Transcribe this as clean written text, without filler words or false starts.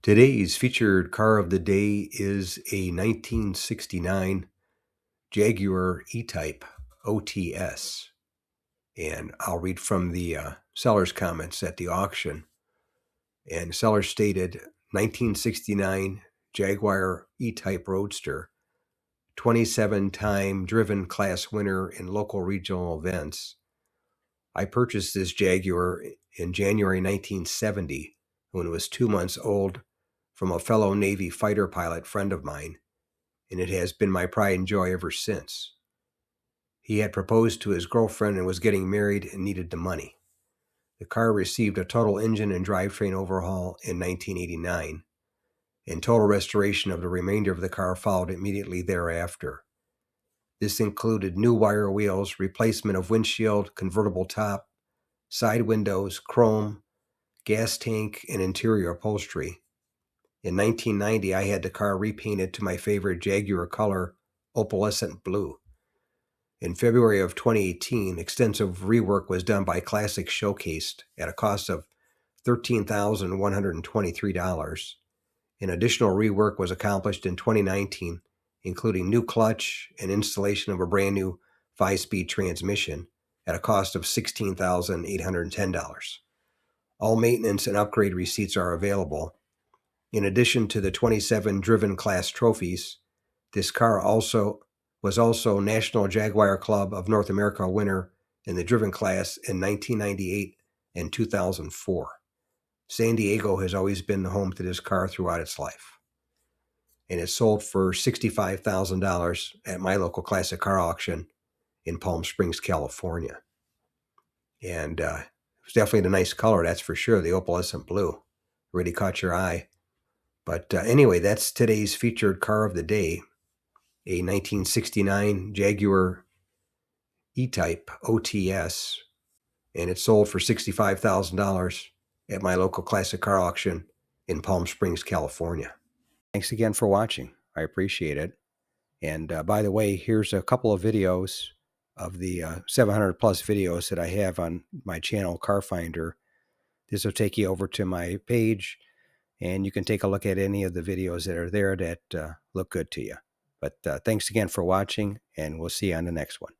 Today's featured car of the day is a 1969 Jaguar E-Type OTS. And I'll read from the seller's comments at the auction. And the seller stated, 1969 Jaguar E-Type Roadster, 27-time driven class winner in local regional events. I purchased this Jaguar in January 1970 when it was 2 months old from a fellow Navy fighter pilot friend of mine, and it has been my pride and joy ever since. He had proposed to his girlfriend and was getting married and needed the money. The car received a total engine and drivetrain overhaul in 1989, and total restoration of the remainder of the car followed immediately thereafter. This included new wire wheels, replacement of windshield, convertible top, side windows, chrome, gas tank, and interior upholstery. In 1990, I had the car repainted to my favorite Jaguar color, opalescent blue. In February of 2018, extensive rework was done by Classic Showcased at a cost of $13,123. An additional rework was accomplished in 2019, including new clutch and installation of a brand new 5-speed transmission at a cost of $16,810. All maintenance and upgrade receipts are available. In addition to the 27 driven class trophies, this car was also National Jaguar Club of North America winner in the driven class in 1998 and 2004. San Diego has always been the home to this car throughout its life. And it sold for $65,000 at my local classic car auction in Palm Springs, California. And it's definitely a nice color, that's for sure, the opalescent blue. Really caught your eye. But anyway, that's today's featured car of the day, a 1969 Jaguar E-Type OTS, and it sold for $65,000 at my local classic car auction in Palm Springs, California. Thanks again for watching. I appreciate it. And by the way, here's a couple of videos of the 700 plus videos that I have on my channel, Car Finder. This will take you over to my page, and you can take a look at any of the videos that are there that look good to you. But thanks again for watching, and we'll see you on the next one.